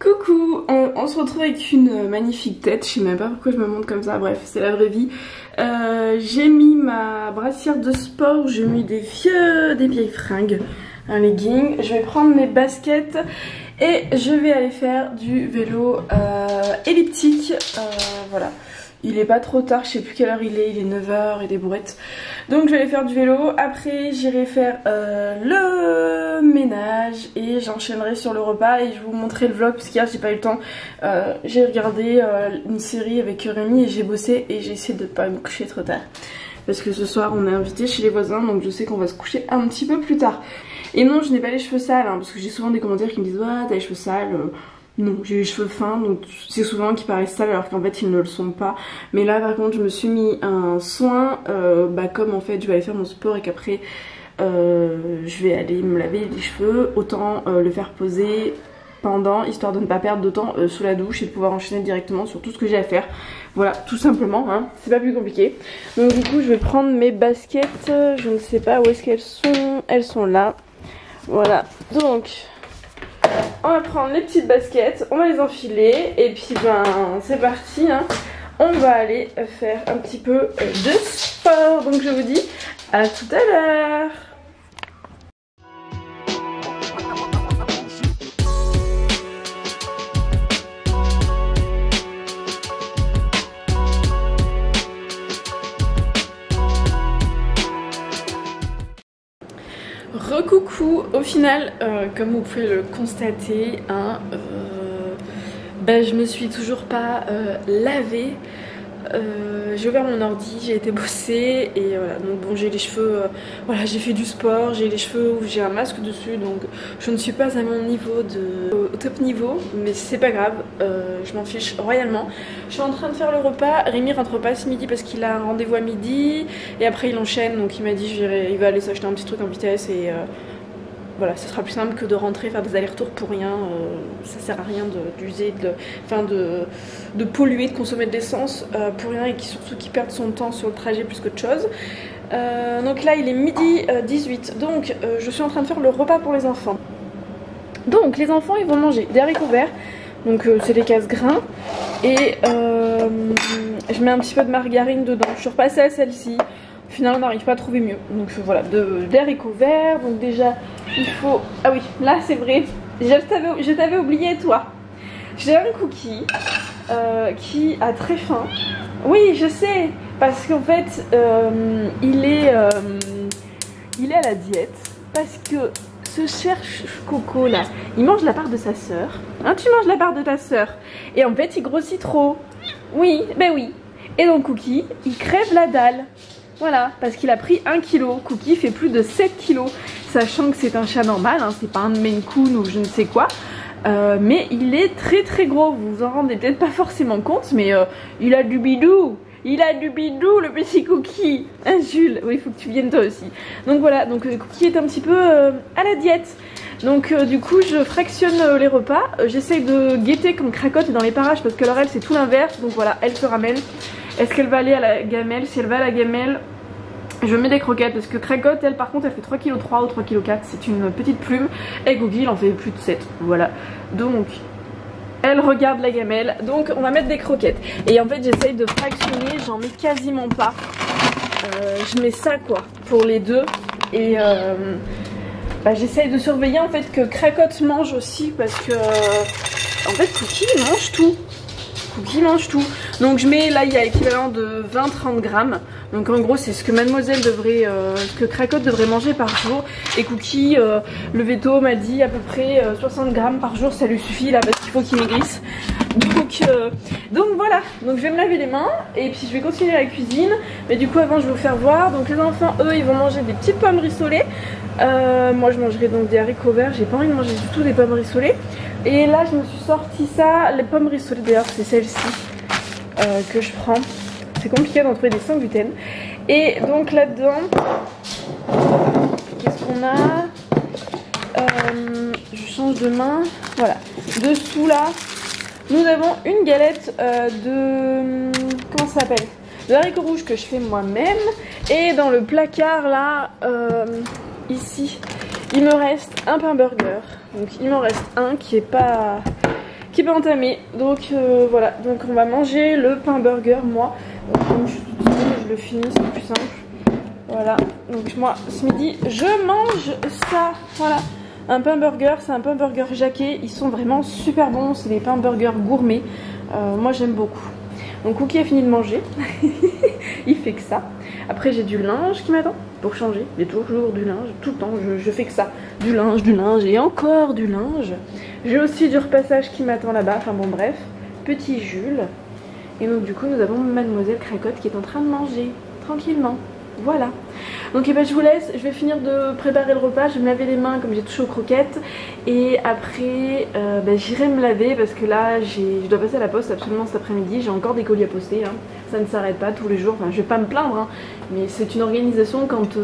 Coucou, on se retrouve avec une magnifique tête, je sais même pas pourquoi je me montre comme ça, bref c'est la vraie vie. J'ai mis ma brassière de sport, j'ai mis des vieilles fringues, un legging, je vais prendre mes baskets et je vais aller faire du vélo elliptique, voilà. Il est pas trop tard, je sais plus quelle heure il est 9h et des brouettes. Donc je vais aller faire du vélo, après j'irai faire le ménage et j'enchaînerai sur le repas et je vais vous montrer le vlog parce qu'hier j'ai pas eu le temps. J'ai regardé une série avec Rémi et j'ai bossé et j'ai essayé de pas me coucher trop tard. Parce que ce soir on est invité chez les voisins donc je sais qu'on va se coucher un petit peu plus tard. Et non, je n'ai pas les cheveux sales hein, parce que j'ai souvent des commentaires qui me disent « Ouais, t'as les cheveux sales ». Non, j'ai les cheveux fins, donc c'est souvent qu'ils paraissent sales alors qu'en fait ils ne le sont pas. Mais là par contre je me suis mis un soin, comme en fait je vais aller faire mon sport et qu'après je vais aller me laver les cheveux, autant le faire poser pendant, histoire de ne pas perdre de temps sous la douche et de pouvoir enchaîner directement sur tout ce que j'ai à faire. Voilà, tout simplement, hein, c'est pas plus compliqué. Donc du coup je vais prendre mes baskets, je ne sais pas où est-ce qu'elles sont là. Voilà, donc... on va prendre les petites baskets, on va les enfiler et puis ben c'est parti hein. On va aller faire un petit peu de sport. Donc je vous dis à tout à l'heure. Recoucou, au final, comme vous pouvez le constater, hein, je me suis toujours pas lavée. J'ai ouvert mon ordi, j'ai été bosser et voilà, donc bon j'ai les cheveux, voilà j'ai fait du sport, j'ai les cheveux où j'ai un masque dessus donc je ne suis pas à mon niveau au top niveau mais c'est pas grave, je m'en fiche royalement. Je suis en train de faire le repas, Rémi rentre pas ce midi parce qu'il a un rendez-vous à midi et après il enchaîne donc il m'a dit il va aller s'acheter un petit truc en vitesse et voilà, ce sera plus simple que de rentrer, faire des allers-retours pour rien, ça sert à rien d'user, de polluer, de consommer de l'essence pour rien et surtout qu'il perde son temps sur le trajet plus qu'autre chose. Donc là il est midi 18, donc je suis en train de faire le repas pour les enfants. Donc les enfants ils vont manger des haricots verts, donc c'est des casse-grains et je mets un petit peu de margarine dedans, je suis repassée à celle-ci. Finalement on n'arrive pas à trouver mieux. Donc voilà, des haricots verts. Donc déjà il faut... ah oui, là c'est vrai, je t'avais oublié toi. J'ai un cookie qui a très faim. Oui je sais, parce qu'en fait il est à la diète. Parce que ce cher Coco là, il mange la part de sa sœur. Hein, tu manges la part de ta sœur. Et en fait il grossit trop. Oui, ben oui. Et donc Cookie, il crève la dalle. Voilà, parce qu'il a pris 1 kg. Cookie fait plus de 7 kg, sachant que c'est un chat normal, hein, c'est pas un Maine Coon ou je ne sais quoi. Mais il est très très gros, vous vous en rendez peut-être pas forcément compte, mais il a du bidou. Il a du bidou le petit Cookie. Hein Jules, oui il faut que tu viennes toi aussi. Donc voilà, donc Cookie est un petit peu à la diète. Donc du coup je fractionne les repas. J'essaye de guetter comme Cracotte est dans les parages parce que alors elle c'est tout l'inverse. Donc voilà, elle se ramène. Est-ce qu'elle va aller à la gamelle? Si elle va à la gamelle, je mets des croquettes parce que Cracotte elle par contre elle fait 3,3 kg ou 3,4 kg, c'est une petite plume. Et Cookie il en fait plus de 7, voilà. Donc elle regarde la gamelle, donc on va mettre des croquettes. Et en fait j'essaye de fractionner, j'en mets quasiment pas. Je mets ça quoi pour les deux. Et j'essaye de surveiller en fait que Cracotte mange aussi parce que en fait Cookie il mange tout. Cookie mange tout. Donc je mets, là il y a l'équivalent de 20-30 grammes. Donc en gros c'est ce que mademoiselle devrait, ce que Cracotte devrait manger par jour. Et Cookie, le veto m'a dit à peu près 60 grammes par jour, ça lui suffit là parce qu'il faut qu'il maigrisse. Donc voilà, donc je vais me laver les mains et puis je vais continuer la cuisine. Mais du coup avant je vais vous faire voir. Donc les enfants eux ils vont manger des petites pommes rissolées. Moi je mangerai donc des haricots verts, j'ai pas envie de manger du tout des pommes rissolées. Et là je me suis sorti ça, les pommes rissolées d'ailleurs c'est celle-ci que je prends. C'est compliqué d'en trouver des sans gluten. Et donc là-dedans, qu'est-ce qu'on a? Je change de main, voilà. Dessous là, nous avons une galette comment ça s'appelle? De haricots rouges que je fais moi-même. Et dans le placard là, ici, il me reste un pain burger. Donc il m'en reste un qui est pas qui est pas entamé. Donc voilà, donc on va manger le pain burger. Moi, comme je suis toute seule, je le finis, c'est plus simple. Voilà, donc moi ce midi je mange ça. Voilà, un pain burger, c'est un pain burger Jacquet. Ils sont vraiment super bons, c'est des pains burgers gourmets. Moi j'aime beaucoup. Donc Cookie a fini de manger. Il fait que ça. Après j'ai du linge qui m'attend pour changer. J'ai toujours du linge, tout le temps je fais que ça. Du linge et encore du linge. J'ai aussi du repassage qui m'attend là-bas. Enfin bon bref, petit Jules. Et donc du coup nous avons Mademoiselle Cracotte qui est en train de manger tranquillement. Voilà. Donc eh ben, je vous laisse, je vais finir de préparer le repas, je vais me laver les mains comme j'ai touché aux croquettes. Et après j'irai me laver parce que là je dois passer à la poste absolument cet après-midi. J'ai encore des colis à poster, hein. Ça ne s'arrête pas tous les jours, enfin je vais pas me plaindre, hein. Mais c'est une organisation quand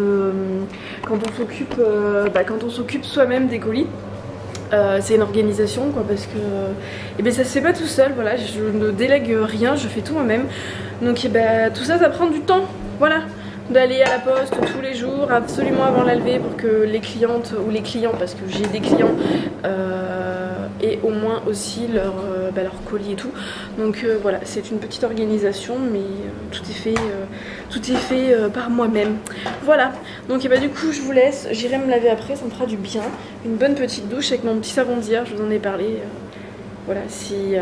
on s'occupe soi-même des colis. C'est une organisation quoi, parce que ça se fait pas tout seul, voilà, je ne délègue rien, je fais tout moi-même. Donc tout ça, ça prend du temps, voilà. D'aller à la poste tous les jours, absolument avant la levée pour que les clientes ou les clients, parce que j'ai des clients, aient au moins aussi leur colis et tout. Donc voilà, c'est une petite organisation, mais tout est fait par moi-même. Voilà, donc du coup je vous laisse, j'irai me laver après, ça me fera du bien. Une bonne petite douche avec mon petit savon d'hier, je vous en ai parlé. Voilà, si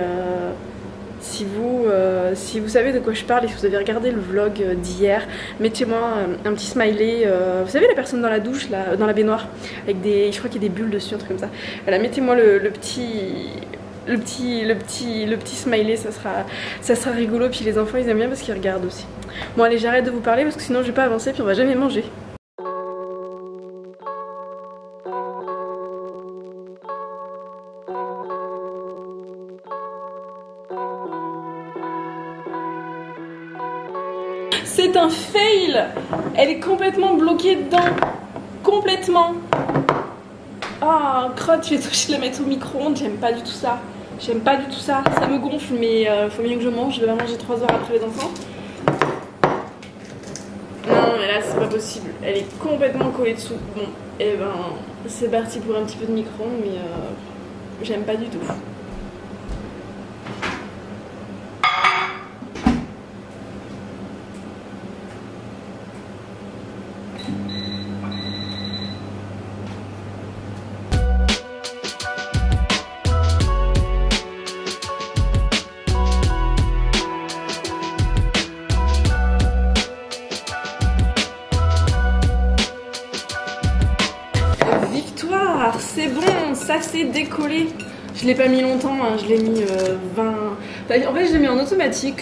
vous savez de quoi je parle et si vous avez regardé le vlog d'hier, mettez-moi un petit smiley. Vous savez la personne dans la douche, là, dans la baignoire, avec des, je crois qu'il y a des bulles dessus, un truc comme ça. Voilà, mettez-moi le petit smiley, ça sera rigolo. Puis les enfants ils aiment bien parce qu'ils regardent aussi. Bon allez, j'arrête de vous parler parce que sinon je vais pas avancer puis on va jamais manger. C'est un fail. Elle est complètement bloquée dedans. Complètement. Ah, crotte, je vais toucher la mettre au micro-ondes. J'aime pas du tout ça. J'aime pas du tout ça. Ça me gonfle, mais faut mieux que je mange. Je vais la manger 3 heures après les enfants. Non, mais là, c'est pas possible. Elle est complètement collée dessous. Bon, et c'est parti pour un petit peu de micro-ondes, mais j'aime pas du tout. C'est bon, ça c'est décollé. Je l'ai pas mis longtemps, hein, je l'ai mis 20... En fait je l'ai mis en automatique,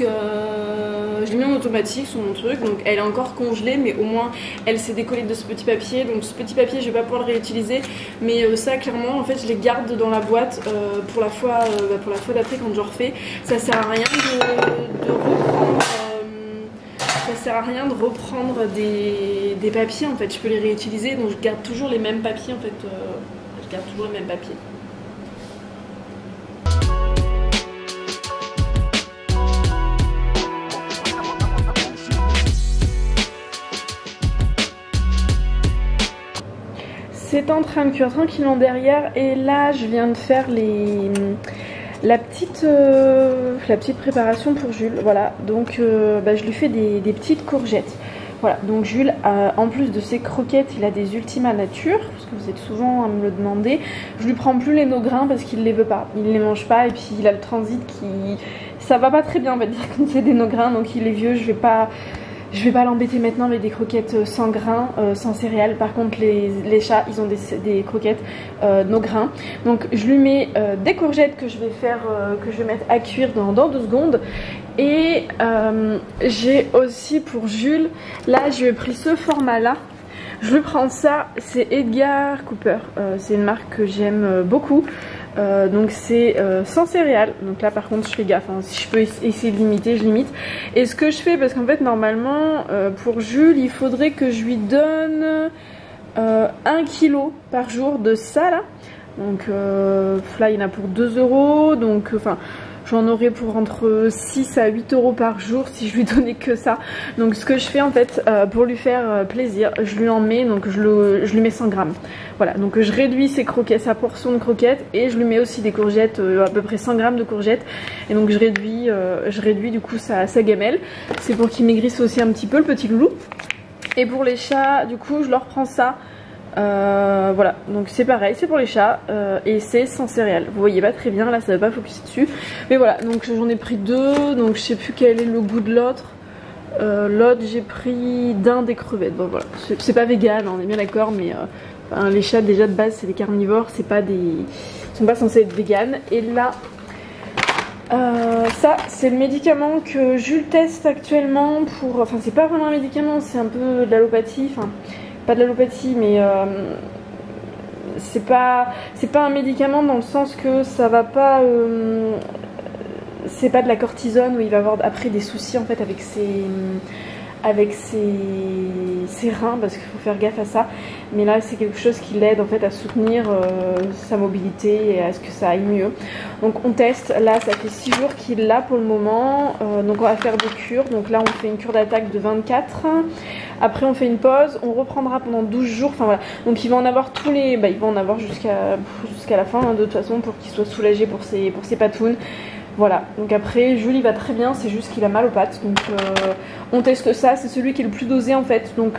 sur mon truc, donc elle est encore congelée, mais au moins elle s'est décollée de ce petit papier. Donc ce petit papier je vais pas pouvoir le réutiliser, mais ça clairement en fait je les garde dans la boîte pour la fois d'après quand je refais. Ça sert à rien de reprendre... Ça sert à rien de reprendre des papiers en fait, je peux les réutiliser, donc je garde toujours les mêmes papiers en fait, je garde toujours les mêmes papiers. C'est en train de cuire tranquillement derrière et là je viens de faire la petite préparation pour Jules. Voilà, donc je lui fais des petites courgettes. Voilà, donc Jules, en plus de ses croquettes, il a des Ultima Nature, parce que vous êtes souvent à me le demander. Je lui prends plus les no-grains parce qu'il les veut pas, il les mange pas, et puis il a le transit qui... Ça va pas très bien on va dire quand c'est des no-grains, donc il est vieux, je vais pas l'embêter maintenant avec des croquettes sans grains, sans céréales. Par contre les chats ils ont des croquettes no grains. Donc je lui mets des courgettes que je vais mettre à cuire dans 2 secondes. Et j'ai aussi pour Jules, là je lui ai pris ce format là. Je lui prends ça, c'est Edgar Cooper, c'est une marque que j'aime beaucoup. Donc c'est sans céréales, donc là par contre je fais gaffe, hein. Si je peux essayer de limiter, je limite. Et ce que je fais, parce qu'en fait normalement pour Jules il faudrait que je lui donne 1 kg par jour de ça là. Donc là il y en a pour 2 €, donc enfin j'en aurais pour entre 6 à 8 euros par jour si je lui donnais que ça. Donc ce que je fais en fait pour lui faire plaisir, je lui en mets, donc je lui mets 100 grammes. Voilà, donc je réduis ses croquettes, sa portion de croquettes, et je lui mets aussi des courgettes, à peu près 100 grammes de courgettes. Et donc je réduis du coup sa gamelle. C'est pour qu'il maigrisse aussi un petit peu, le petit loulou. Et pour les chats, du coup je leur prends ça. Voilà, donc c'est pareil, c'est pour les chats et c'est sans céréales. Vous voyez pas très bien, là ça va pas focuser dessus. Mais voilà, donc j'en ai pris 2, donc je sais plus quel est le goût de l'autre. L'autre j'ai pris dinde et crevettes. Bon voilà, c'est pas vegan, on est bien d'accord, mais enfin, les chats déjà de base c'est des carnivores, c'est pas des... ils sont pas censés être vegan. Et là, ça c'est le médicament que Jules teste actuellement pour... Enfin c'est pas vraiment un médicament, c'est un peu de l'allopathie, enfin pas de l'allopathie mais c'est pas un médicament dans le sens que ça va pas... c'est pas de la cortisone où il va avoir après des soucis en fait avec ses reins, parce qu'il faut faire gaffe à ça. Mais là c'est quelque chose qui l'aide en fait à soutenir sa mobilité et à ce que ça aille mieux. Donc on teste, là ça fait 6 jours qu'il l'a pour le moment. Donc on va faire des cures, donc là on fait une cure d'attaque de 24, après on fait une pause, on reprendra pendant 12 jours, enfin voilà. Donc il va en avoir tous les... il va en avoir jusqu'à la fin hein, de toute façon, pour qu'il soit soulagé pour ses patounes. Voilà, donc après Jules il va très bien, c'est juste qu'il a mal aux pattes, donc on teste ça, c'est celui qui est le plus dosé en fait, donc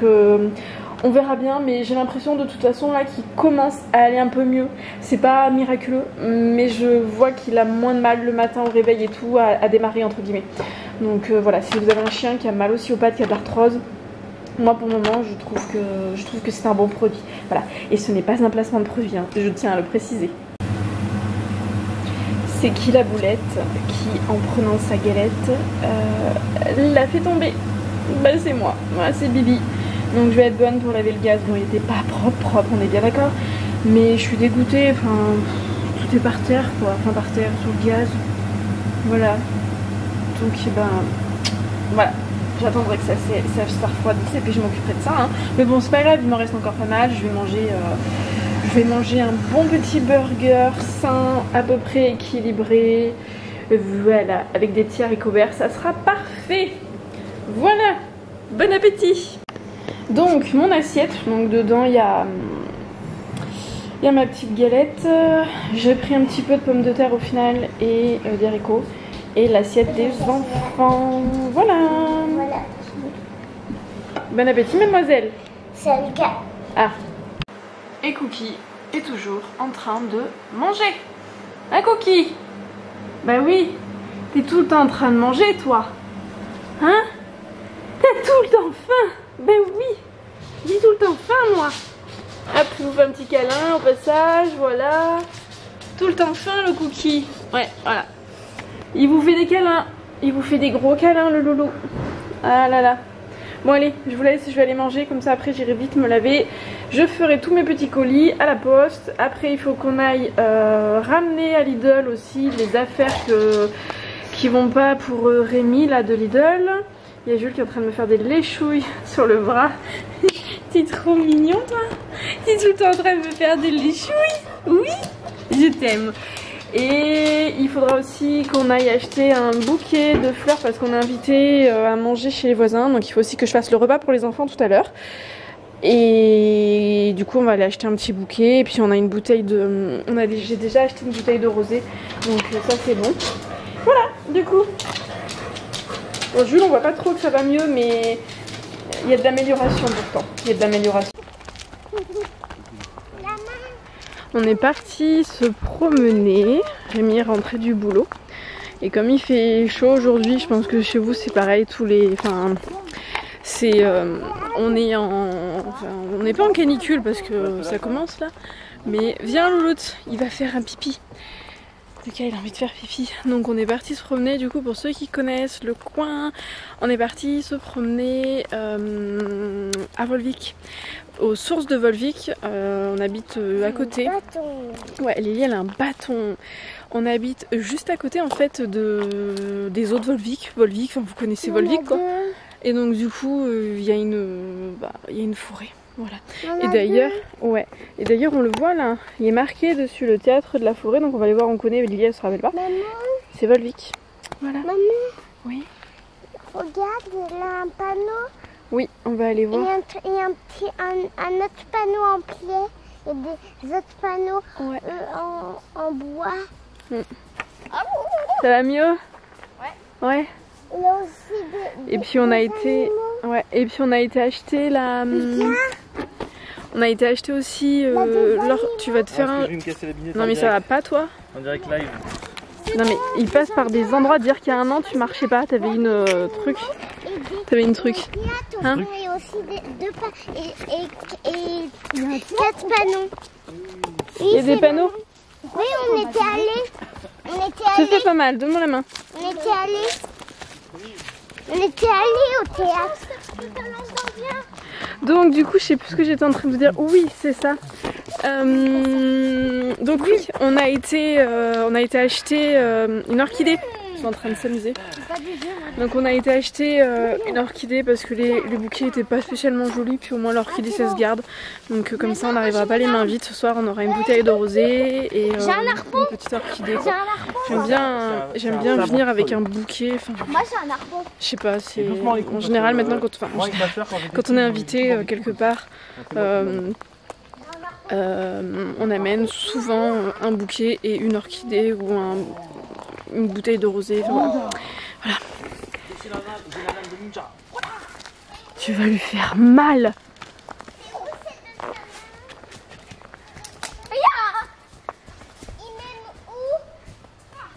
on verra bien, mais j'ai l'impression de toute façon là qu'il commence à aller un peu mieux. C'est pas miraculeux, mais je vois qu'il a moins de mal le matin au réveil et tout à démarrer entre guillemets. Donc voilà, si vous avez un chien qui a mal aussi aux pattes, qui a de l'arthrose, moi pour le moment je trouve que c'est un bon produit. Voilà, et ce n'est pas un placement de produit, hein, je tiens à le préciser. C'est qui la boulette qui, en prenant sa galette, l'a fait tomber. Bah c'est moi, voilà, c'est Bibi. Donc je vais être bonne pour laver le gaz. Bon il était pas propre, on est bien d'accord. Mais je suis dégoûtée, enfin tout est par terre quoi, enfin par terre, sur le gaz. Voilà. Donc voilà. J'attendrai que ça refroidisse et puis je m'occuperai de ça. Hein. Mais bon c'est pas grave, il m'en reste encore pas mal. Je vais manger un bon petit burger sain, à peu près équilibré. Voilà, avec des petits haricots verts, ça sera parfait. Voilà, bon appétit. Donc mon assiette, donc dedans il y a ma petite galette. J'ai pris un petit peu de pommes de terre au final et des haricots. Et l'assiette des enfants. Voilà. Bon appétit mademoiselle. C'est le cas. Ah. Et Cookie est toujours en train de manger. Hein Cookie? Bah oui, t'es tout le temps en train de manger toi. Hein? T'as tout le temps faim? Bah oui, j'ai tout le temps faim moi. Hop, je vous fais un petit câlin au passage, voilà. Tout le temps faim le Cookie. Ouais, voilà. Il vous fait des câlins, il vous fait des gros câlins le loulou. Ah là là. Bon allez, je vous laisse, je vais aller manger, comme ça après j'irai vite me laver. Je ferai tous mes petits colis à la poste. Après il faut qu'on aille ramener à Lidl aussi les affaires qui vont pas pour Rémi là de Lidl. Il y a Jules qui est en train de me faire des léchouilles sur le bras. T'es trop mignon toi. T'es tout le temps en train de me faire des léchouilles. Oui, je t'aime. Et il faudra aussi qu'on aille acheter un bouquet de fleurs parce qu'on est invité à manger chez les voisins. Donc il faut aussi que je fasse le repas pour les enfants tout à l'heure. Et du coup on va aller acheter un petit bouquet. Et puis on a une bouteille de... J'ai déjà acheté une bouteille de rosé. Donc ça c'est bon. Voilà, du coup. Bon, Jules on voit pas trop que ça va mieux, mais il y a de l'amélioration pourtant. Il y a de l'amélioration. On est parti se promener. Rémi est rentré du boulot. Et comme il fait chaud aujourd'hui, je pense que chez vous c'est pareil. Enfin, c'est, on n'est pas en canicule parce que ça commence là. Mais viens Louloute, il va faire un pipi. Lucas il a envie de faire pipi. Donc on est parti se promener, du coup pour ceux qui connaissent le coin, on est parti se promener à Volvic, aux sources de Volvic. On habite à côté. Ouais, Lily elle a un bâton. On habite juste à côté en fait des eaux de Volvic. Volvic, enfin vous connaissez Volvic quoi. Et donc du coup il y a une forêt. Voilà. Et d'ailleurs, ouais. Et d'ailleurs on le voit là, il est marqué dessus le théâtre de la forêt, donc on va aller voir, on connaît, Lily elle se rappelle pas. C'est Volvic. Voilà. Maman, Oui. regarde, il y a un panneau. Oui, on va aller Et voir. un autre panneau en pied et des autres panneaux Ouais. en bois. Ça va mieux? Ouais. Ouais. Il y a aussi Et puis on a été, ouais. Et puis on a été acheter la. On a été acheter aussi. Tu vas te faire un. Non mais ça va pas toi? En direct live. Non mais il passe par des endroits. Dire qu'il y a un an tu marchais pas, t'avais une truc. T'avais une truc. Hein? Il y a aussi et 4 panneaux. Il y a des panneaux? Oui, on était allés. Ça fait pas mal, donne-moi la main. On était allés au théâtre. Donc du coup je sais plus ce que j'étais en train de vous dire. Oui c'est ça. Donc oui on a été acheter une orchidée. Ils sont en train de s'amuser. Donc on a été acheter une orchidée parce que les bouquets étaient pas spécialement jolis. Puis au moins l'orchidée ça se garde. Donc comme ça on n'arrivera pas les mains vides. Ce soir on aura une bouteille de rosée et une petite orchidée. J'aime bien venir avec un bouquet. Enfin, Moi j'ai un harpon. je sais pas, c'est en général maintenant quand on est invité quelque part, on amène souvent un bouquet et une orchidée ou une bouteille de rosée. Enfin, voilà. Tu vas lui faire mal.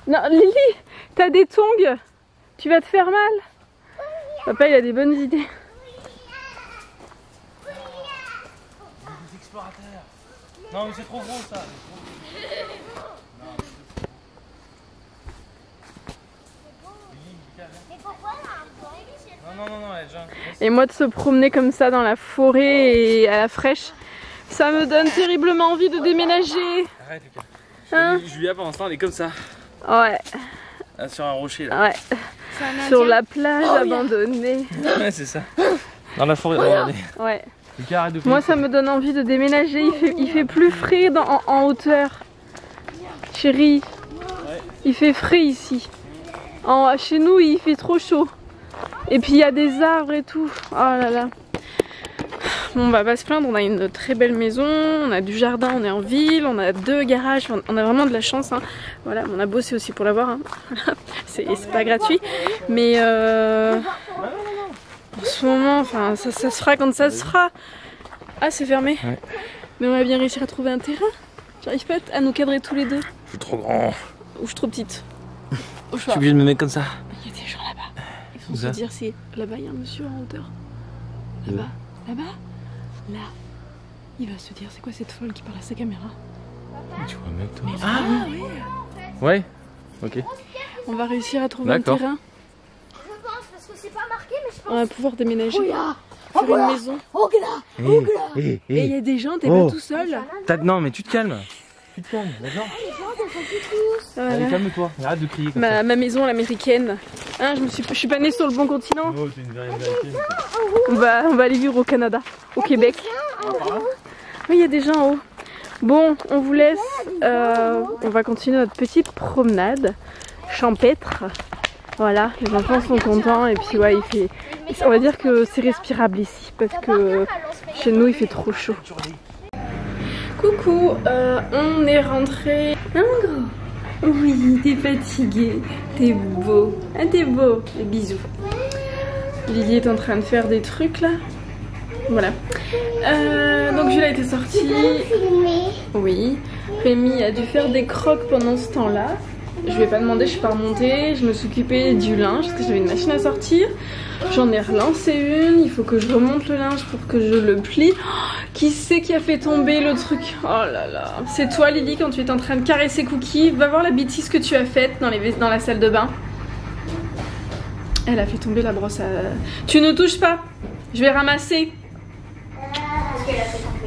Non Lily, t'as des tongs. Tu vas te faire mal. Papa il a des bonnes idées. Non mais c'est trop gros ça. Non, Et moi de se promener comme ça dans la forêt et à la fraîche, ça me donne terriblement envie de déménager. Arrête Lucas. Hein? Julia pour l'instant elle est comme ça. Ouais. Sur un rocher là. Ouais. Sur la plage abandonnée. Ouais c'est ça. Dans la forêt abandonnée. Ouais. Lucas, arrête de Moi ça me donne envie de déménager, il fait plus frais en hauteur. Chérie, il fait frais ici. Chez nous il fait trop chaud. Et puis il y a des arbres et tout. Oh là là. Bon, on va pas se plaindre, on a une très belle maison, on a du jardin, on est en ville, on a 2 garages, on a vraiment de la chance. Hein. Voilà, on a bossé aussi pour l'avoir. Hein. C'est pas gratuit. Mais en ce moment, enfin, ça se fera quand ça se fera. Ah, c'est fermé. Ouais. Mais on va bien réussir à trouver un terrain. J'arrive pas à nous cadrer tous les deux. Je suis trop grand. Ou je suis trop petite. Je suis obligé de me mettre comme ça. Il y a des gens là-bas. Il faut se dire, c'est là-bas, il y a un monsieur en hauteur. Là-bas. Là-bas. Là. Il va se dire, c'est quoi cette folle qui parle à sa caméra? Tu vois, mec, toi. Ah oui. Ouais. Ok. On va réussir à trouver un terrain. Je pense, parce que c'est pas marqué, mais je pense. On va pouvoir déménager. Faire une maison. Et il y a des gens, t'es pas tout seul. Non, mais tu te calmes. Tu te calmes, d'accord? Voilà. Allez, calme-toi. Arrête de crier comme ma maison, l'américaine. Hein, je suis pas née sur le bon continent. Oh, t'es une vraie américaine. On va aller vivre au Canada, au Québec. Oui, il y a des gens en haut. Bon, on vous laisse. On va continuer notre petite promenade champêtre. Voilà, les enfants sont contents et puis ouais, on va dire que c'est respirable ici parce que chez nous il fait trop chaud. Coucou, on est rentré. Hein, gros? Oui, t'es fatigué, t'es beau. Ah, t'es beau. Et bisous. Lily est en train de faire des trucs là. Voilà. Donc Julia était sortie. Oui. Rémi a dû faire des crocs pendant ce temps-là. Je lui ai pas demandé, je suis pas remontée. Je me suis occupée du linge parce que j'avais une machine à sortir. J'en ai relancé une. Il faut que je remonte le linge pour que je le plie. Oh, qui c'est qui a fait tomber le truc? Oh là là. C'est toi Lily quand tu étais en train de caresser Cookie. Va voir la bêtise que tu as faite dans la salle de bain. Elle a fait tomber la brosse à... Tu ne touches pas. Je vais ramasser.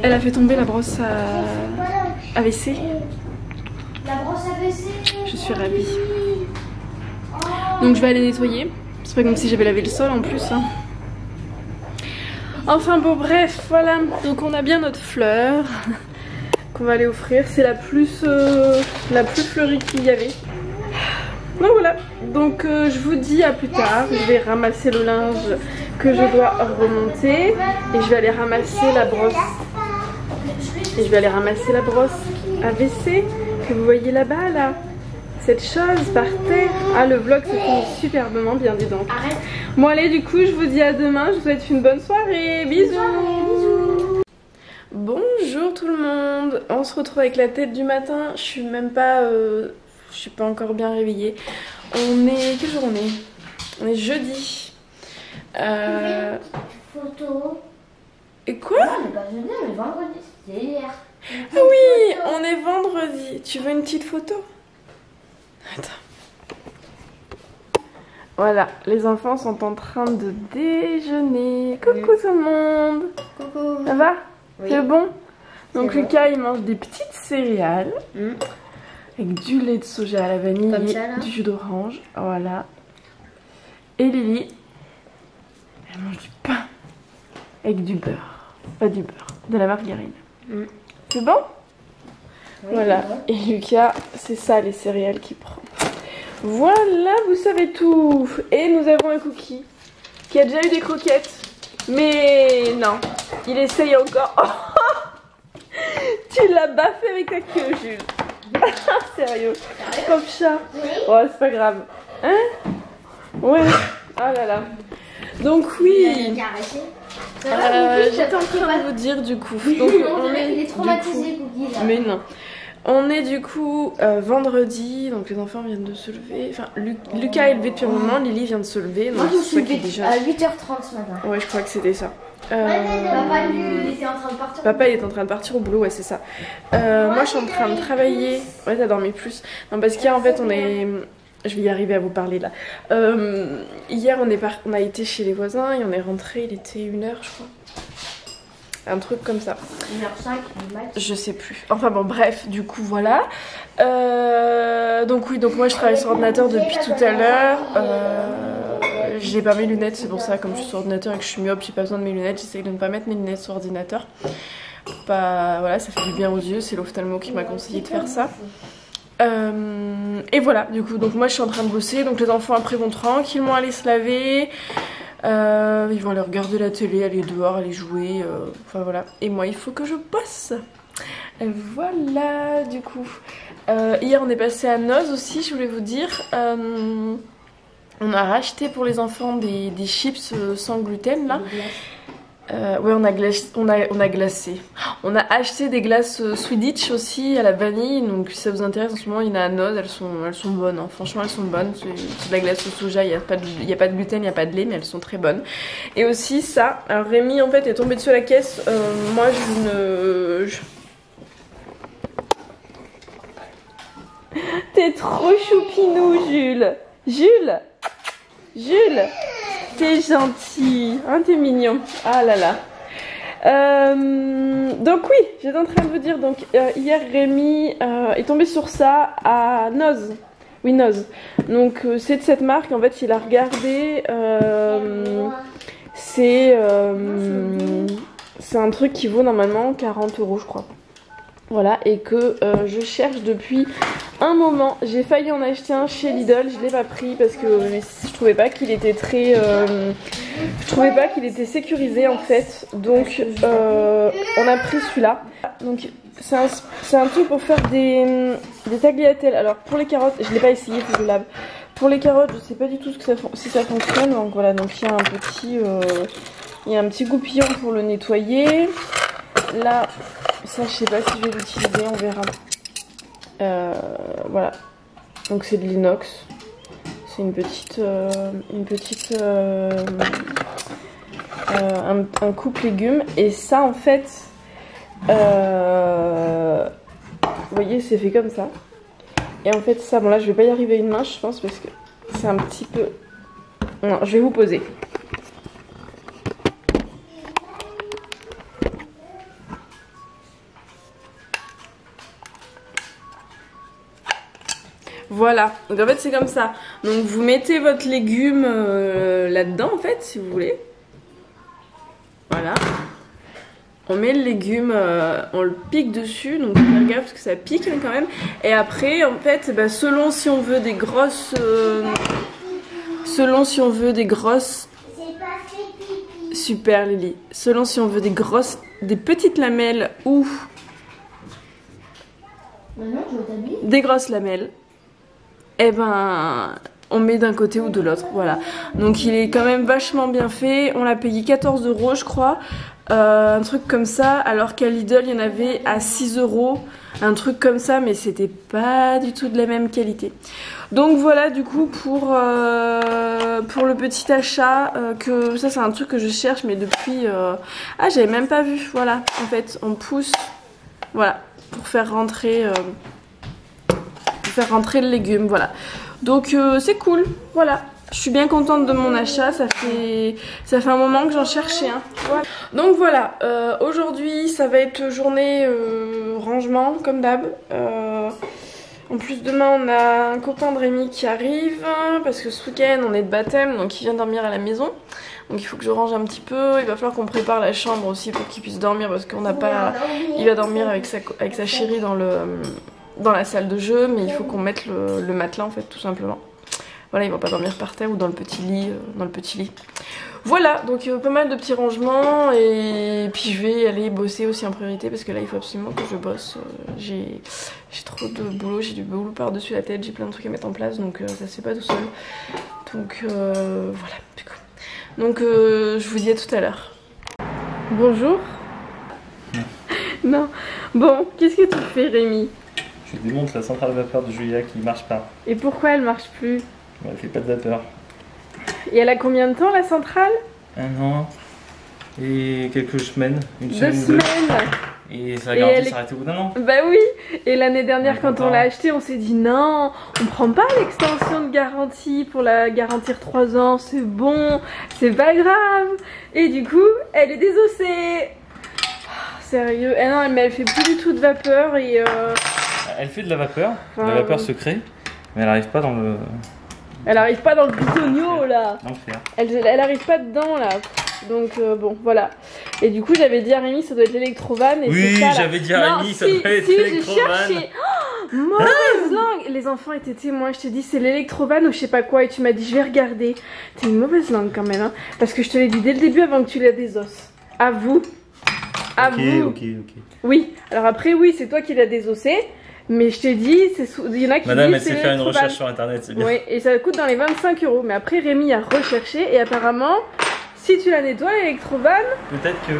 Elle a fait tomber la brosse à WC. La brosse à WC. Je suis ravie. Donc je vais aller nettoyer. C'est pas comme si j'avais lavé le sol en plus. Hein. Enfin bon bref, voilà. Donc on a bien notre fleur qu'on va aller offrir. C'est la plus fleurie qu'il y avait. Donc voilà, donc je vous dis à plus tard. Je vais ramasser le linge que je dois remonter et je vais aller ramasser la brosse. Et je vais aller ramasser la brosse à WC que vous voyez là-bas là. Cette chose par terre. Ah, le vlog se finit superbement bien, dis donc. Arrête. Bon allez, du coup je vous dis à demain. Je vous souhaite une bonne soirée. Bisous. Bonjour tout le monde. On se retrouve avec la tête du matin. Je suis même pas... je suis pas encore bien réveillée. On est... Quelle jour on est? On est jeudi. Photo. Et quoi? Non, mais pas jeudi, mais vendredi, c'était hier. Ah oui, on est vendredi. Tu veux une petite photo? Attends. Voilà, les enfants sont en train de déjeuner. Coucou tout le monde. Coucou. Ça va? Oui. C'est bon? Donc bon. Lucas il mange des petites céréales avec du lait de soja à la vanille Comme et ça, là. du jus d'orange. Voilà. Et Lily, elle mange du pain avec du beurre. Pas du beurre, de la margarine. C'est bon? Oui, Voilà. c'est Et Lucas, c'est ça les céréales qu'il prend. Voilà, vous savez tout. Et nous avons un Cookie qui a déjà eu des croquettes. Mais non, il essaye encore. Oh, tu l'as baffé avec ta queue, Jules. Sérieux. Comme chat. Oh, c'est pas grave. Hein? Ouais. Oh là là. Donc oui. J'étais en train de vous dire du coup. Donc on est, il est traumatisé, Cookie, là. mais non. On est du coup vendredi, donc les enfants viennent de se lever. Enfin, Lucas est levé depuis un moment, Lily vient de se lever. Moi, je me suis levée à 8h30 ce matin. Ouais, je crois que c'était ça. Papa, lui, il était en train de partir. Papa, il est en train de partir au boulot, ouais, c'est ça. Moi, je suis en train de travailler. Ouais, t'as dormi plus. Non, parce qu'hier, en fait, on est... Je vais y arriver à vous parler là. Hier, on a été chez les voisins et on est rentré, il était 1h, je crois. Un truc comme ça. 1h05 du match. Je sais plus. Enfin bon, bref, du coup, voilà. Donc oui, donc moi je travaille sur ordinateur depuis tout à l'heure. J'ai pas mes lunettes, c'est pour ça, comme je suis sur ordinateur et que je suis myope, j'ai pas besoin de mes lunettes. J'essaye de ne pas mettre mes lunettes sur ordinateur. Voilà, ça fait du bien aux yeux, c'est l'ophtalmo qui m'a conseillé de faire ça. Et voilà, du coup, donc moi je suis en train de bosser, donc les enfants après vont tranquillement aller se laver. Ils vont aller regarder la télé, aller dehors, aller jouer, enfin voilà. Et moi il faut que je bosse. Voilà, du coup. Hier on est passé à Noz aussi, je voulais vous dire. On a racheté pour les enfants des chips sans gluten là. Ouais, on a glacé. On a acheté des glaces Swedish aussi à la vanille. Donc si ça vous intéresse, en ce moment il y en a à Noz, elles sont bonnes, hein. Franchement elles sont bonnes. C'est de la glace au soja, il n'y a pas de gluten, il n'y a pas de lait, mais elles sont très bonnes. Et aussi ça, alors Rémi en fait est tombé dessus à la caisse. Moi T'es trop choupinou, Jules. Jules, t'es gentil, hein, t'es mignon. Ah là là. Donc oui, j'étais en train de vous dire, donc hier Rémi est tombé sur ça à Noz. Oui, Noz. Donc c'est de cette marque, en fait il a regardé, c'est un truc qui vaut normalement 40 € je crois. Voilà, et que je cherche depuis un moment. J'ai failli en acheter un chez Lidl, je l'ai pas pris parce que je trouvais pas qu'il était très... je trouvais pas qu'il était sécurisé en fait. Donc on a pris celui-là. Donc c'est un truc pour faire des tagliatelles. Alors pour les carottes, je l'ai pas essayé, faut que je lave. Pour les carottes, je sais pas du tout si ça fonctionne. Donc voilà, donc il y a un petit goupillon pour le nettoyer. Là, ça je sais pas si je vais l'utiliser, on verra. Voilà, donc c'est de l'inox. C'est un coupe légumes. Et ça en fait, vous voyez, c'est fait comme ça. Et en fait ça, bon là je vais pas y arriver à une main je pense parce que c'est un petit peu... Non, je vais vous poser. Voilà, donc en fait c'est comme ça. Donc vous mettez votre légume là-dedans en fait si vous voulez. Voilà. On met le légume, on le pique dessus, donc faire gaffe parce que ça pique quand même. Et après, en fait, bah, selon si on veut des grosses... selon si on veut des grosses... Super Lily. Selon si on veut des petites lamelles ou des grosses lamelles, et ben on met d'un côté ou de l'autre, voilà. Donc il est quand même vachement bien fait. On l'a payé 14 € je crois, un truc comme ça, alors qu'à Lidl il y en avait à 6 €, un truc comme ça, mais c'était pas du tout de la même qualité. Donc voilà du coup pour le petit achat, que ça c'est un truc que je cherche mais depuis... Ah j'avais même pas vu, voilà, en fait on pousse, voilà, pour faire rentrer le légume, voilà. Donc c'est cool, voilà. Je suis bien contente de mon achat, ça fait un moment que j'en cherchais un. Voilà. Donc voilà, aujourd'hui ça va être journée rangement comme d'hab. En plus demain on a un copain de Rémi qui arrive parce que ce week-end on est de baptême, donc il vient dormir à la maison. Donc il faut que je range un petit peu, il va falloir qu'on prépare la chambre aussi pour qu'il puisse dormir parce qu'on n'a pas... Il va dormir avec sa chérie dans la salle de jeu, mais il faut qu'on mette le matelas en fait tout simplement. Voilà, il va pas dormir par terre ou dans le petit lit. Voilà, donc pas mal de petits rangements et puis je vais aller bosser aussi en priorité parce que là il faut absolument que je bosse. J'ai trop de boulot, j'ai du boulot par-dessus la tête, j'ai plein de trucs à mettre en place donc ça se fait pas tout seul. Donc voilà, du coup. Donc je vous dis à tout à l'heure. Bonjour. Non. Bon, qu'est-ce que tu fais Rémi? Je démonte la centrale à vapeur de Julia qui marche pas. Et pourquoi elle marche plus? Elle fait pas de vapeur. Et elle a combien de temps la centrale? 1 an et quelques semaines. Une 2 semaine. semaines. Et ça a garanti s'arrêter au bout d'1 an. Bah oui. Et l'année dernière quand on l'a acheté on s'est dit non, on prend pas l'extension de garantie pour la garantir 3 ans, c'est bon, c'est pas grave. Et du coup elle est désossée. Oh, sérieux. Eh non mais elle fait plus du tout de vapeur et Elle fait de la vapeur, la vapeur se crée, mais elle arrive pas dans le... Elle arrive pas dans le bitonio là. L'enfer. Elle arrive pas dedans là. Donc bon voilà. Et du coup j'avais dit à Rémi ça doit être l'électrovan. Oui j'avais dit à Rémi ça doit être l'électrovan. Oh, mauvaise langue. Les enfants étaient témoins. Je t'ai dit c'est l'électrovan ou je sais pas quoi et tu m'as dit je vais regarder. T'es une mauvaise langue quand même hein. Parce que je te l'ai dit dès le début avant que tu la désosses. À vous. À vous. Ok. Oui. Alors après oui c'est toi qui l'as désossé. Mais je t'ai dit, il y en a qui Madame, disent elle sait faire une recherche sur internet, c'est bien. Oui, et ça coûte dans les 25 €. Mais après, Rémi a recherché et apparemment, si tu la nettoies, l'électrovan. Peut-être que